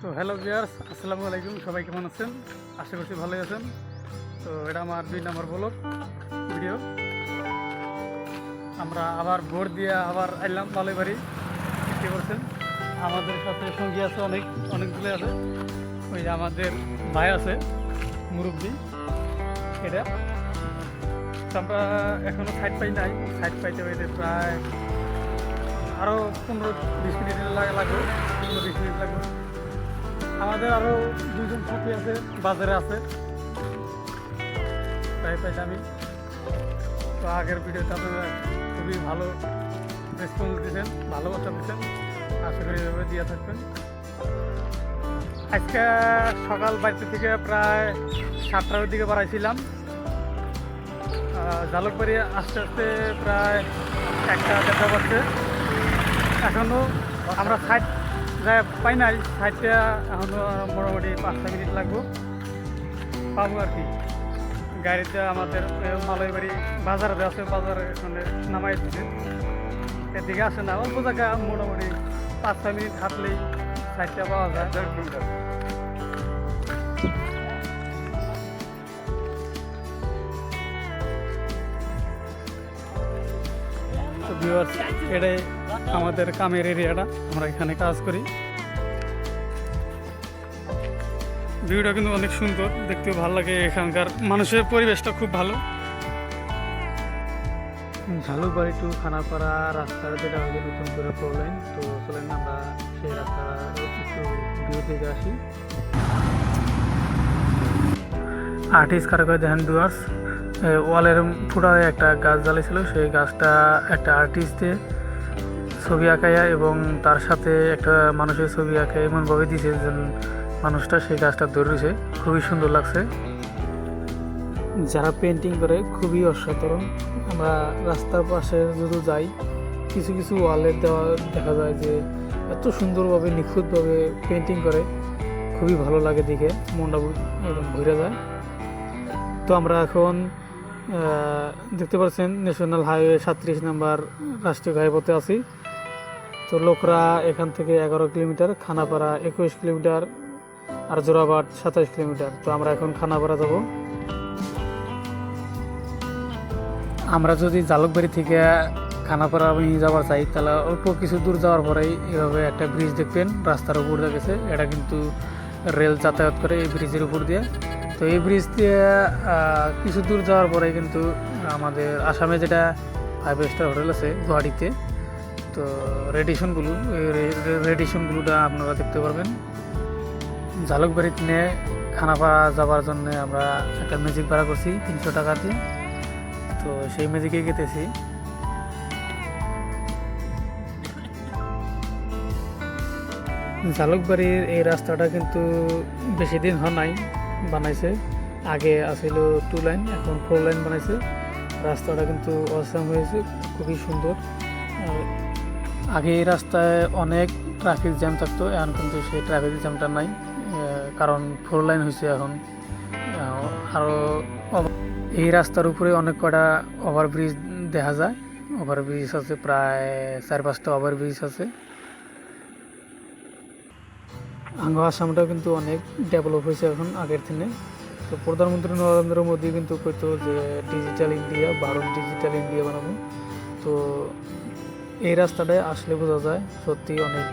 তো hello viewers, আসসালামু আলাইকুম। সবাই কেমন আছেন? আশা করছি ভালোই আছেন। তো এটা আমার 2 নম্বর ব্লগ ভিডিও। আমরা আবার ভোর দিয়ে আবার আইলাম ভালোই বাড়ি। দেখতে পাচ্ছেন আমাদের সাথে সঙ্গী আছে, অনেকগুলো আছে। ওই যে আমাদের ভাই আছে মুরব্বী, এটা তো আমরা এখনও সাইড পাই নাই। সাইড পাইতে পাইতে প্রায় আরও 15-20 মিনিট লাগবে, 15-20 মিনিট লাগবে। আমাদের আরও 2জন সাথী আছে, বাজারে আছে, প্রায় আমি। তো আগের ভিডিওতে আপনারা খুবই ভালো রেসপন্স দিয়েছেন, ভালোবাসা দিচ্ছেন, আশা করি এভাবে দিয়ে থাকবেন। আজকে সকাল বাড়িতে থেকে প্রায় 7টার দিকে বাড়াইছিলাম। জালুকবাড়ি আস্তে আস্তে প্রায় 1টা বাজছে। এখনও আমরা সাইড যাই পাই নাই। সাইডটা এখনও মোটামুটি 5টা মিনিট লাগবো, পাবো আর কি। গাড়িতে আমাদের মালয়বাড়ি বাজারে আছে, বাজারে মানে নামাই দিচ্ছে। এদিকে আসে না, অল্প জায়গা, মোটামুটি 5টা মিনিট হাঁটলেই সাইডটা পাওয়া যায়। তো ভিউয়ার্স, এটাই আমাদের কামের এরিয়াটা, আমরা এখানে কাজ করি। ভিউটা কিন্তু অনেক সুন্দর, দেখতেও ভালো লাগে। এখানকার মানুষের পরিবেশটা খুব ভালো। ঝালুকবাড়ি টু খানাপাড়া রাস্তার যেটা হচ্ছে নতুন করে 4 লাইন। তো চলেন আমরা সেই রাস্তা একটু ভিউ দেখে আসি। আর্টিস্ট কারো করে দেখেন ভিউয়ার্স, ওয়ালের ফুটায় একটা গাছ জ্বালিয়েছিল, সেই গাছটা একটা আর্টিস্টে ছবি আঁকাইয়া এবং তার সাথে একটা মানুষের ছবি আঁকে এমনভাবে দিয়েছে যে মানুষটা সেই গাছটা ধরেছে। খুবই সুন্দর লাগছে। যারা পেন্টিং করে খুবই অসাধারণ। আমরা রাস্তার পাশে যদি যাই, কিছু কিছু ওয়ালে দেওয়া দেখা যায় যে এত সুন্দরভাবে নিখুঁতভাবে পেন্টিং করে, খুবই ভালো লাগে দেখে, মনটা একদম ভরে যায়। তো আমরা এখন দেখতে পাচ্ছেন ন্যাশনাল হাইওয়ে 37 নম্বর রাষ্ট্রীয় ঘাইপথে আছি। তো লোকরা এখান থেকে 11 কিলোমিটার, খানাপাড়া 21 কিলোমিটার, আর জোড়াবাট 27 কিলোমিটার। তো আমরা এখন খানাপাড়া যাব। আমরা যদি জালুকবাড়ি থেকে খানাপাড়া যাওয়ার চাই, তাহলে অল্প কিছু দূর যাওয়ার পরেই এভাবে একটা ব্রিজ দেখবেন রাস্তার উপর দিয়ে গেছে। এটা কিন্তু রেল যাতায়াত করে এই ব্রিজের উপর দিয়ে। তো এই ব্রিজ দিয়ে কিছু দূর যাওয়ার পরে কিন্তু আমাদের আসামে যেটা 5 স্টার হোটেল আছে গুয়াহাটিতে, তো রেডিশনগুলোটা আপনারা দেখতে পারবেন। জালুকবাড়িতে নিয়ে খানাপাড়া যাওয়ার জন্য আমরা একটা ম্যাজিক ভাড়া করছি 300 টাকা দিয়ে। তো সেই ম্যাজিকে গেতেছি। জালুকবাড়ির এই রাস্তাটা কিন্তু বেশি দিন হয় নাই বানাইছে। আগে আসছিল 2 লাইন, এখন 4 লাইন বানাইছে। রাস্তাটা কিন্তু অসাম হয়েছে, খুবই সুন্দর। আগে এই রাস্তায় অনেক ট্রাফিক জ্যাম থাকতো, এখন কিন্তু সেই ট্রাফিক জ্যামটা নাই, কারণ 4 লাইন হয়েছে এখন। আরও এই রাস্তার উপরে অনেক কটা ওভারব্রিজ দেখা যায়। ওভারব্রিজ আছে প্রায় 4-5টা ওভারব্রিজ আছে। আসামটাও কিন্তু অনেক ডেভেলপ হয়েছে এখন আগের দিনে। তো প্রধানমন্ত্রী নরেন্দ্র মোদী কিন্তু কইতো যে digital India, Bharat digital India বানাবো। তো এই রাস্তাটায় আসলে বোঝা যায় সত্যি অনেক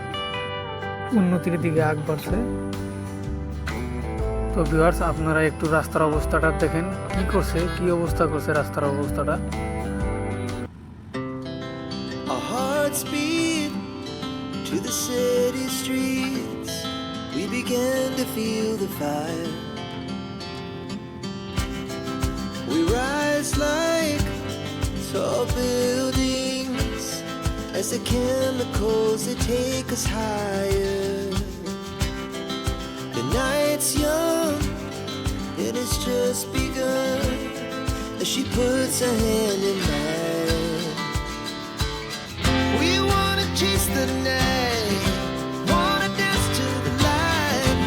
উন্নতির দিকে আগ বাড়ছে। তো ভিউয়ার্স, আপনারা একটু রাস্তার অবস্থাটা দেখেন, কি অবস্থা করছে রাস্তার অবস্থাটা। Our hearts beat to the city streets. We began to feel the fire. We rise like tall buildings as the chemicals they take us higher. The night's young and it's just begun as she puts her hand in mine. We wanna chase the night, wanna dance to the light,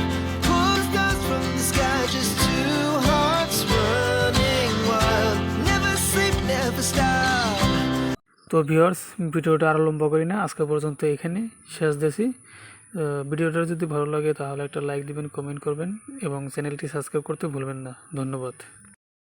pull the stars from the sky, just two hearts running wild, never sleep, never stop. তো viewers, ভিডিওটা আর লম্বা করি না, আজকে পর্যন্ত এখানে শেষ দিয়েছি। ভিডিওটা যদি ভালো লাগে তাহলে একটা লাইক দিবেন, কমেন্ট করবেন এবং চ্যানেলটি সাবস্ক্রাইব করতে ভুলবেন না। ধন্যবাদ।